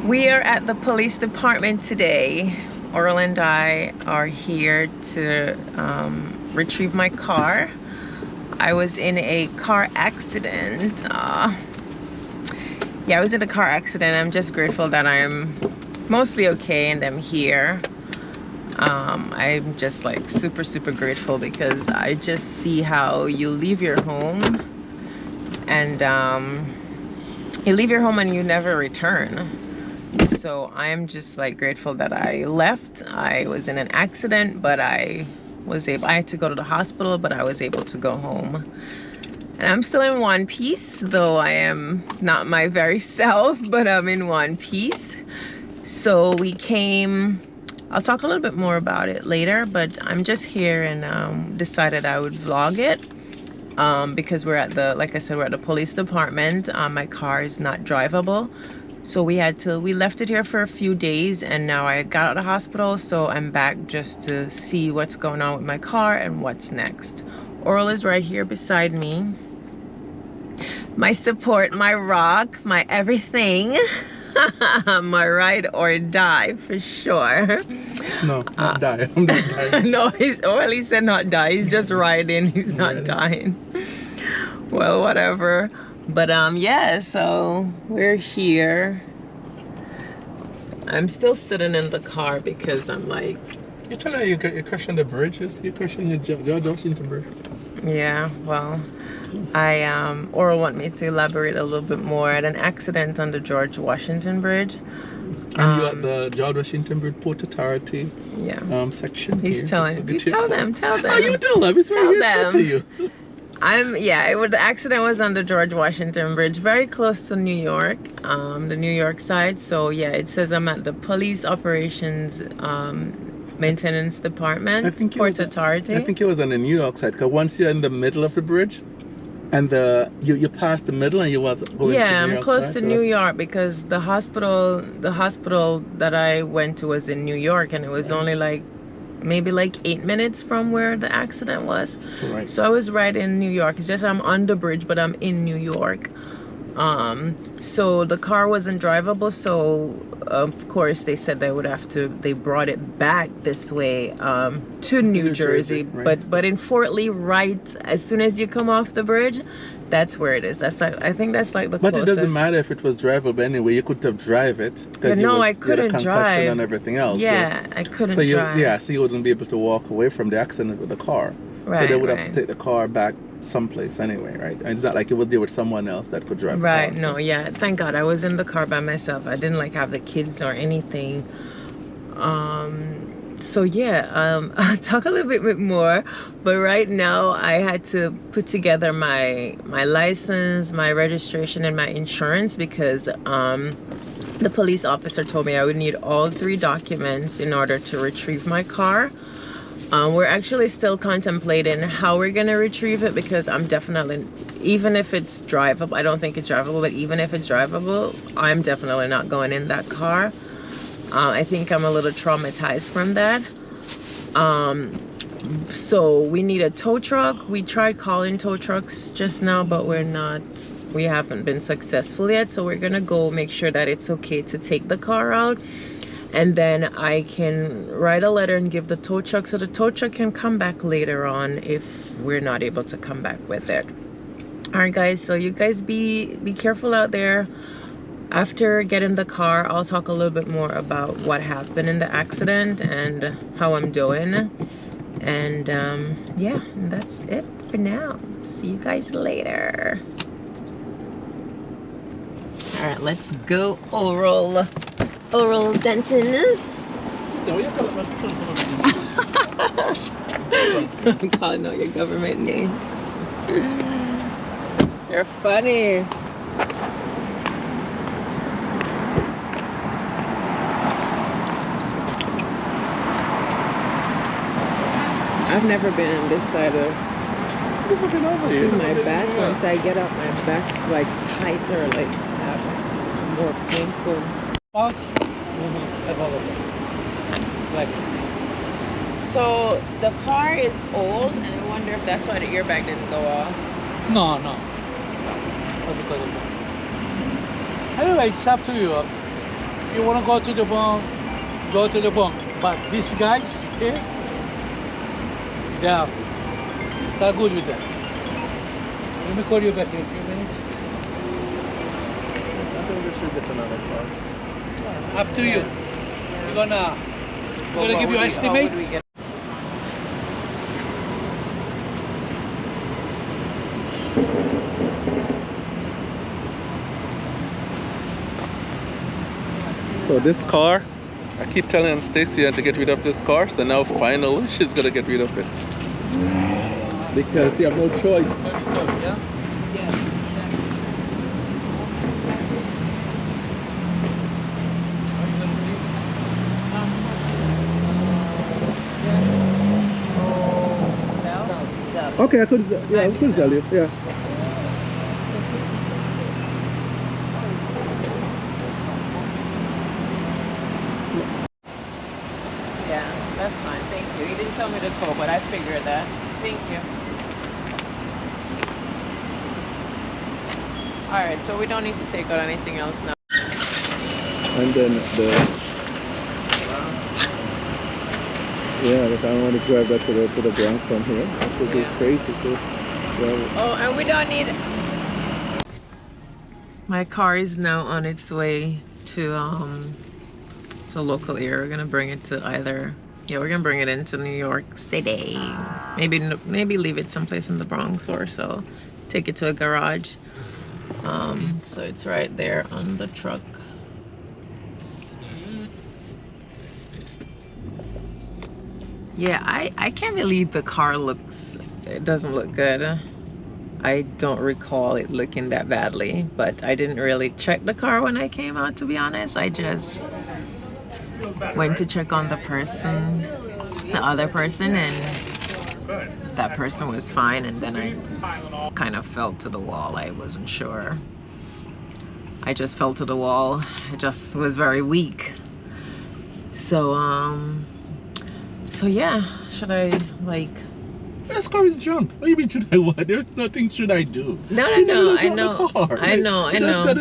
We are at the police department today. Oral and I are here to retrieve my car. I was in a car accident. Yeah, I was in a car accident. I'm just grateful that I'm mostly okay and I'm here. I'm just like super grateful because I just see how you leave your home and you leave your home and you never return. So I'm just like grateful that I left. I was in an accident, but I had to go to the hospital, but I was able to go home. And I'm still in one piece, though I am not my very self, but I'm in one piece. So we came, I'll talk a little bit more about it later, but I'm just here and decided I would vlog it. Because we're at the, like I said, we're at the police department. My car is not drivable. So we left it here for a few days, and now I got out of the hospital, so I'm back just to see what's going on with my car and what's next. Oral is right here beside me. My support, my rock, my everything. My ride or die for sure. No, not die. I'm not dying. No, he said not die. He's just riding. He's not dying. Well, whatever. But yeah, so we're here. I'm still sitting in the car because I'm like, You're telling me you're crashing the bridges? You're crashing your George Washington Bridge? yeah, well, Oral want me to elaborate a little bit more. I had an accident on the George Washington Bridge. And you at the George Washington Bridge Port Authority section. He's here. telling you. Tell them. Oh, you tell them. It's Tell right them. here to you. The accident was on the George Washington Bridge, very close to New York, the New York side. So yeah, it says I'm at the Police Operations Maintenance Department, Port Authority. I think it was on the New York side, because once you're in the middle of the bridge, and you pass the middle and you want to go into the New I'm York close side, to so New York because the hospital that I went to was in New York, and it was only like maybe like 8 minutes from where the accident was. Right. So I was right in New York. It's just I'm on the bridge, but I'm in New York. So the car wasn't drivable, so of course they said they brought it back this way to New Jersey. Right. But in Fort Lee, right as soon as you come off the bridge, that's where it is. That's like, I think that's like the But closest. it doesn't matter if it was drivable anyway. You could have drive it because I couldn't drive and everything else. Yeah, I couldn't drive. So you wouldn't be able to walk away from the accident with the car. Right, so they would have to take the car back someplace anyway, right? And it's not like you would deal with someone else that could drive. Right. The car, No. Yeah. Thank God I was in the car by myself. I didn't like have the kids or anything. So yeah, I'll talk a little bit more, but right now I had to put together my license, my registration, and my insurance because the police officer told me I would need all 3 documents in order to retrieve my car. We're actually still contemplating how we're gonna retrieve it because I'm definitely, even if it's drivable, I don't think it's drivable, but even if it's drivable, I'm definitely not going in that car. I think I'm a little traumatized from that. So we need a tow truck. We tried calling tow trucks just now, but we haven't been successful yet. So we're gonna go make sure that it's okay to take the car out. And then I can write a letter and give the tow truck so the tow truck can come back later on if we're not able to come back with it. All right, guys, so you guys be careful out there. After getting the car, I'll talk a little bit more about what happened in the accident and how I'm doing. And yeah, that's it for now. See you guys later. All right, let's go, Oral Denton. So you call it I'm calling out your government name. You're funny. I've never been on this side of. See my back. Once I get up, my back's like tighter, like that. It's more painful. So the car is old, and I wonder if that's why the airbag didn't go off. No. Not because of that. I don't know, it's up to you. If you want to go to the bunk, go to the bunk. But these guys here, they're good with that. Let me call you back in a few minutes. I think we should get another car. Up to you. We're gonna give you an estimate. So this car, I keep telling Stacia to get rid of this car, so now finally she's gonna get rid of it. Because you have no choice. Okay, I could sell you, yeah. Yeah, that's fine. Thank you. He didn't tell me to tow, but I figured that. Thank you. All right, so we don't need to take out anything else now. And then yeah, but I want to drive that to the Bronx from here. To go crazy. Oh, and we don't need. My car is now on its way to a local area. We're gonna bring it to we're gonna bring it into New York City. Maybe leave it someplace in the Bronx or so. Take it to a garage. So it's right there on the truck. Yeah, I can't believe the car it doesn't look good. I don't recall it looking that badly, but I didn't really check the car when I came out, to be honest. I just went to check on the other person, and that person was fine, and then I kind of fell to the wall. I wasn't sure. I just fell to the wall. I just was very weak. So yeah, should I This car is junk. What do you mean should I what? There's nothing should I do. No, I know.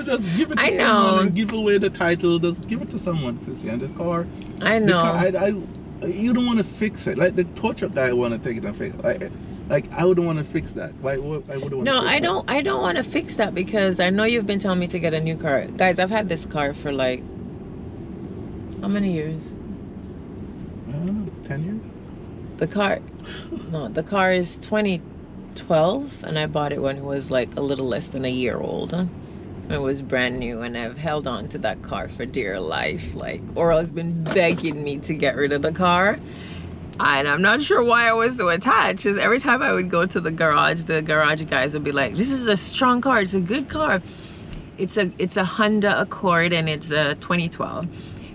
Just give it to someone and give away the title. Just give it to someone, Sissy. And the car. I know. You don't want to fix it. Like the tow truck guy want to take it and fix it. Like I wouldn't want to fix that. Why would I want to? No, I don't want to fix that because I know you've been telling me to get a new car, guys. I've had this car for like how many years? I don't know, 10 years. The car is 2012, and I bought it when it was like a little less than a year old. It was brand new, and I've held on to that car for dear life. Like, Oral has been begging me to get rid of the car, and I'm not sure why I was so attached. Because every time I would go to the garage guys would be like, "This is a strong car. It's a good car. It's a Honda Accord, and it's a 2012."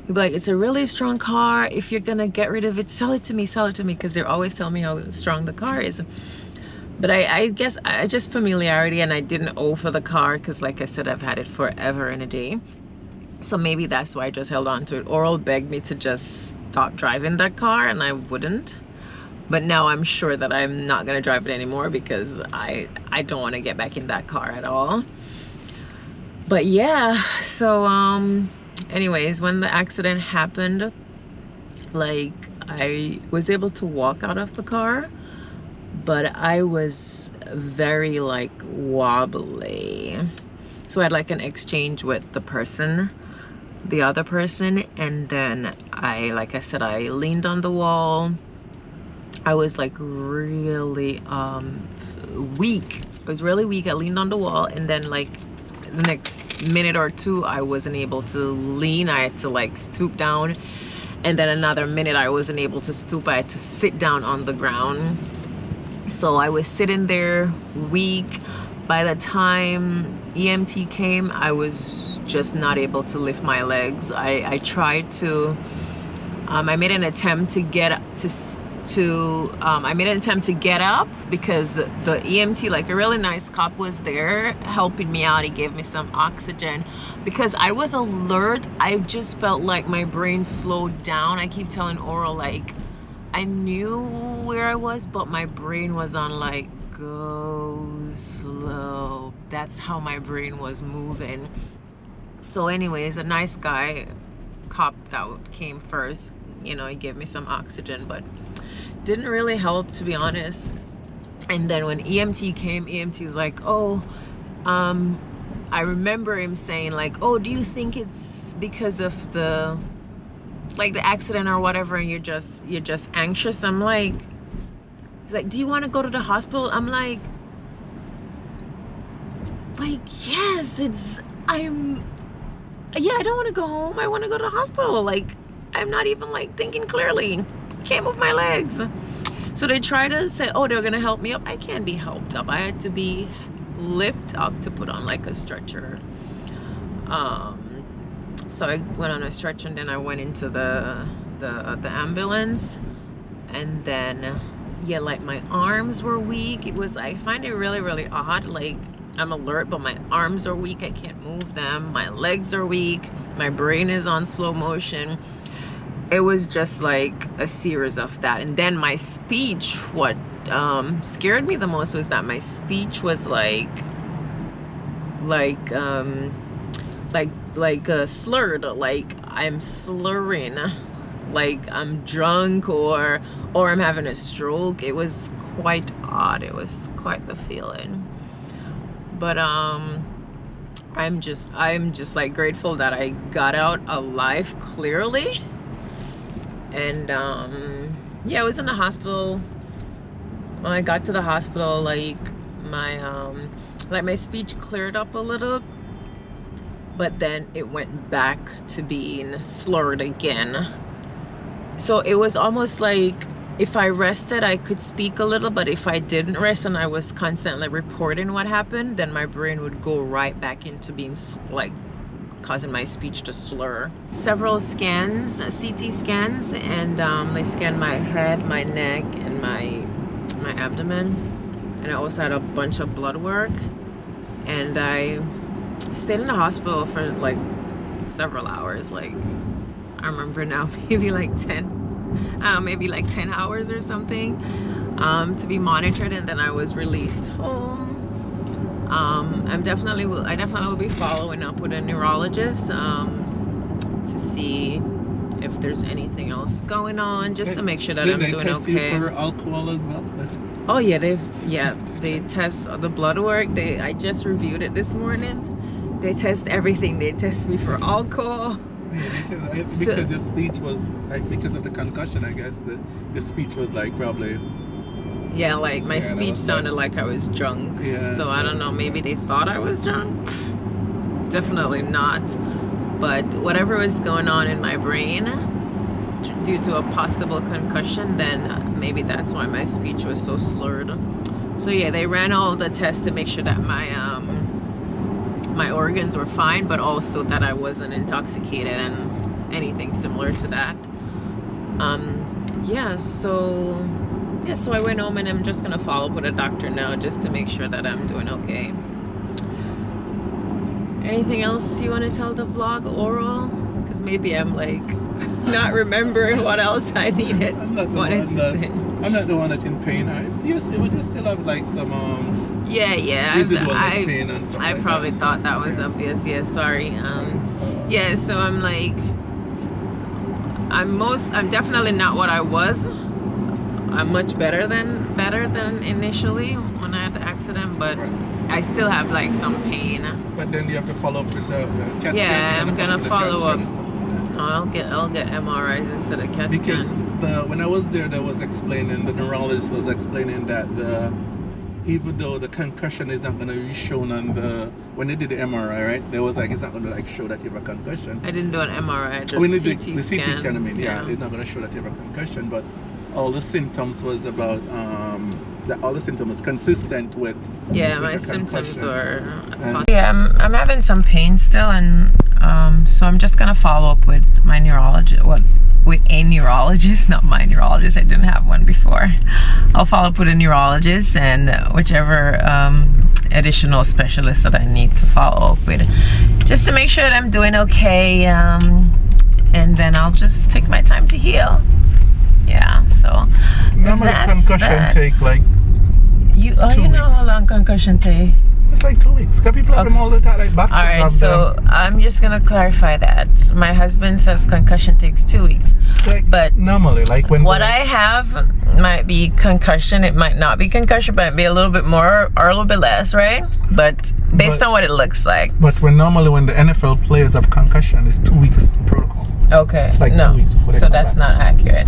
He'd be like, "It's a really strong car. If you're gonna get rid of it, sell it to me," because they're always telling me how strong the car is. But I guess I just familiarity, and I didn't owe for the car because, like I said, I've had it forever and a day. So maybe that's why I just held on to it. Oral begged me to just stop driving that car, and I wouldn't. But now I'm sure that I'm not gonna drive it anymore because I don't want to get back in that car at all. But yeah, so anyways, when the accident happened, like I was able to walk out of the car, but I was very like wobbly. So I had like an exchange with the other person, and then like I said, I leaned on the wall. I was like really weak. I was really weak. I leaned on the wall, and then like the next minute or two I wasn't able to lean. I had to like stoop down, and then another minute I wasn't able to stoop. I had to sit down on the ground. So I was sitting there weak. By the time EMT came, I was just not able to lift my legs. I tried to I made an attempt to get up because the EMT, like a really nice cop, was there helping me out. He gave me some oxygen because I was alert. I just felt like my brain slowed down. I keep telling Oral, like, I knew where I was, but my brain was on like go slow. That's how my brain was moving. So anyways, a nice guy cop that came first, you know, he gave me some oxygen, but didn't really help, to be honest. And then when EMT came, EMT's like, oh, I remember him saying like, oh, do you think it's because of the accident or whatever, and you're just anxious? I'm like, he's like, do you want to go to the hospital? I'm like, yes, I don't want to go home. I want to go to the hospital. Like, I'm not even like thinking clearly. Can't move my legs. So they try to say, oh, they're gonna help me up. I can't be helped up. I had to be lifted up to put on like a stretcher. So I went on a stretcher, and then I went into the ambulance, and then yeah, like my arms were weak. I find it really, really odd. Like, I'm alert, but my arms are weak. I can't move them. My legs are weak. My brain is on slow motion. It was just like a series of that. And then my speech, what scared me the most was that my speech was slurred. Like, I'm slurring, like I'm drunk or I'm having a stroke. It was quite odd. It was quite the feeling. But I'm just like grateful that I got out alive clearly. And yeah, I was in the hospital. When I got to the hospital, like my speech cleared up a little, but then it went back to being slurred again. So it was almost like if I rested, I could speak a little, but if I didn't rest and I was constantly reporting what happened, then my brain would go right back into being like causing my speech to slur. Several scans, CT scans, and they scanned my head, my neck, and my abdomen, and I also had a bunch of blood work. And I stayed in the hospital for like several hours. Like, I remember now, maybe like 10 hours or something, to be monitored, and then I was released home. I definitely will be following up with a neurologist to see if there's anything else going on, just to make sure that I'm doing okay. Did they test you for alcohol as well? Oh yeah, they test the blood work. I just reviewed it this morning. They test everything. They test me for alcohol. Yeah, because your speech was, because of the concussion, I guess your speech was like probably. Yeah, like my speech sounded like I was drunk. Yeah, so I don't know, maybe they thought I was drunk. Definitely not. But whatever was going on in my brain due to a possible concussion, then maybe that's why my speech was so slurred. So yeah, they ran all the tests to make sure that my organs were fine, but also that I wasn't intoxicated and anything similar to that. So I went home, and I'm just gonna follow up with a doctor now just to make sure that I'm doing okay. Anything else you want to tell the vlog, Oral? Because maybe I'm like not remembering what else I needed. I'm not the one that's in pain. You still have like some yeah. residual pain and stuff. I probably thought that was obvious. Yeah, sorry. Yeah, so I'm like, I'm definitely not what I was. I'm much better than initially when I had the accident, but I still have like some pain. But then you have to follow up with CAT scan. Yeah, I'm gonna follow up. I'll get MRIs instead of CAT scan. Because when I was there, the neurologist was explaining that even though the concussion is not going to be shown on when they did the MRI, right? There was like, it's not going to like show that you have a concussion. I didn't do an MRI, just the CT scan. I mean, yeah, it's not going to show that you have a concussion, but all the symptoms was about all the symptoms consistent with my symptoms were I'm having some pain still, and so I'm just gonna follow up with my neurologist, with a neurologist, not my neurologist. I didn't have one before. I'll follow up with a neurologist and whichever additional specialist that I need to follow up with, just to make sure that I'm doing okay, and then I'll just take my time to heal. Yeah, so normally concussion take like you know how long concussion take? It's like 2 weeks. Because people have them all the time. Like boxers All right, have so them. I'm just gonna clarify that. My husband says concussion takes 2 weeks. Like, but normally, like when What I have might be concussion. It might not be concussion, but it might be a little bit more or a little bit less, right? But based on what it looks like. But when the NFL players have concussion, it's 2 weeks protocol. Okay. It's like 2 weeks before they So come that's back. not accurate.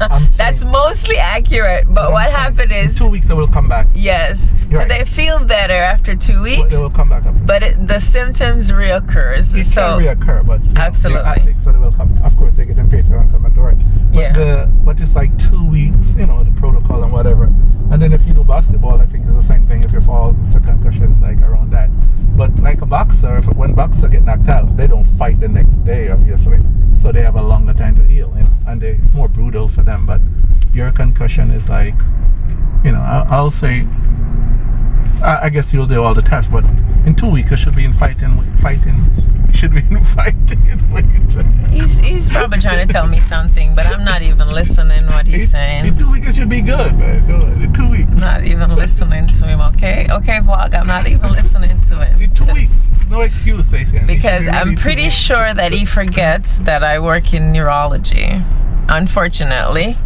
I'm saying- That's mostly accurate. But what happened In is 2 weeks they will come back. yes. You're So right. they feel better after 2 But weeks, they will come back after. but the symptoms reoccurs. It So can reoccur, but you know, Absolutely. they're athletes, so they will come. Of course, they get them paid to come back to work. But Yeah. but it's like 2 weeks, you know, the protocol and whatever. And then if you do basketball, I think it's the same thing. If you fall, it's a concussion, it's like around that. But like a boxer, when boxer get knocked out, they don't fight the next day, obviously. So they have a longer time to heal, and it's more brutal for them. But your concussion is like, you know, I'll say, I guess you'll do all the tests, but in 2 weeks you should be in fighting. Should be in fighting. he's probably trying to tell me something, but I'm not even listening what he's saying. In 2 weeks it should be good, man. Good. In 2 weeks. Not even listening to him, okay? Okay, vlog, I'm not even listening to him. In 2 weeks. No excuse, Stacey. Because I'm pretty sure that he forgets that I work in neurology. Unfortunately.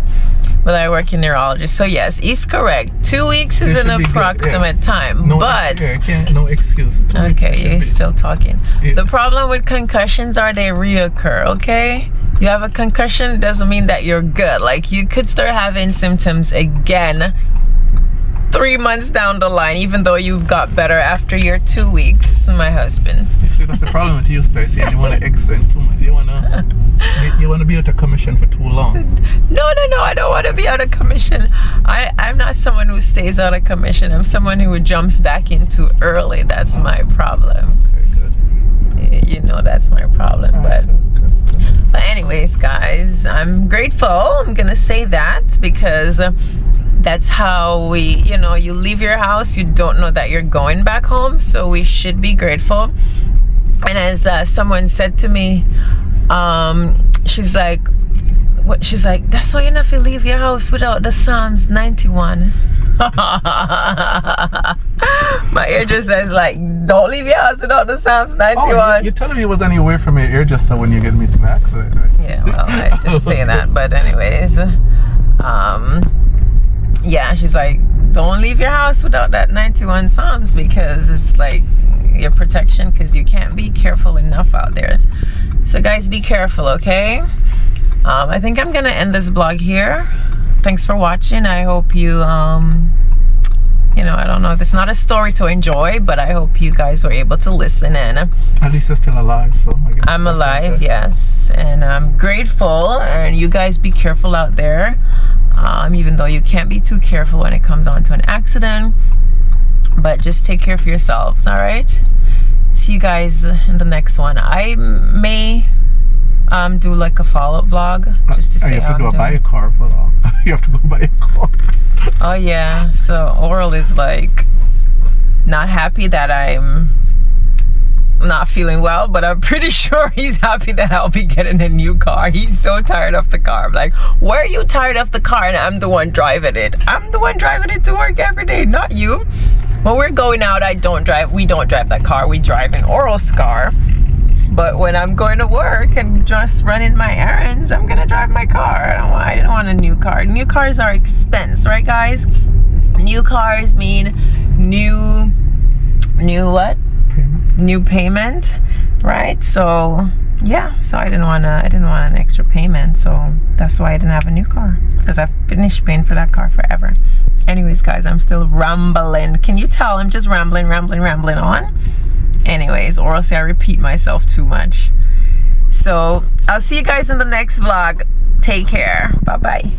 But I work in neurology. So yes, he's correct. 2 weeks is It an should be good, approximate time. No, but no excuse. 2 weeks okay, should you're be. still talking. Yeah. The problem with concussions are they reoccur, okay? You have a concussion, it doesn't mean that you're good. Like you could start having symptoms again 3 months down the line, even though you've got better after your 2 weeks, my husband. You see, that's the problem with you, Stacey. You want to extend too much. You want to be out of commission for too long. No, I don't want to be out of commission. I'm not someone who stays out of commission. I'm someone who jumps back in too early. That's my problem. Okay, good. You know, that's my problem. But Good. anyways, guys, I'm grateful. I'm gonna say that because that's how you leave your house, you don't know that you're going back home, so we should be grateful. And as someone said to me, she's like, that's why you not to leave your house without the Psalms 91. My hairdresser is like, don't leave your house without the Psalms 91. Oh, you're telling me it was anywhere from your ear just so when you get me some accident, right? Yeah, well, I didn't say that, but anyways, yeah, she's like, don't leave your house without that 91 Psalms because it's like your protection, because you can't be careful enough out there. So guys, be careful, okay? I think I'm gonna end this vlog here. Thanks for watching. I hope you I don't know, it's not a story to enjoy, but I hope you guys were able to listen in. At least you're still alive, so I guess I'm that's alive, okay. yes, and I'm grateful. And you guys be careful out there, even though you can't be too careful when it comes on to an accident, but just take care of yourselves. All right, see you guys in the next one. I may do like a follow-up vlog just to say you how have to I'm go buy a doing. car for that. You have to go buy a car. Oh yeah, so Oral is like not happy that I'm not feeling well, but I'm pretty sure he's happy that I'll be getting a new car. He's so tired of the car. I'm like, why are you tired of the car? And I'm the one driving it. I'm the one driving it to work every day, not you. When we're going out, we don't drive that car. We drive in Oral's car. But when I'm going to work and just running my errands, I'm gonna drive my car. I didn't want a new car. New cars are expense, right guys? New cars mean new what? Payment. New payment, right? So yeah, so I didn't want an extra payment, so that's why I didn't have a new car, because I finished paying for that car forever. Anyways, guys, I'm still rambling. Can you tell I'm just rambling on? Anyways, or else I repeat myself too much. So I'll see you guys in the next vlog. Take care. Bye bye.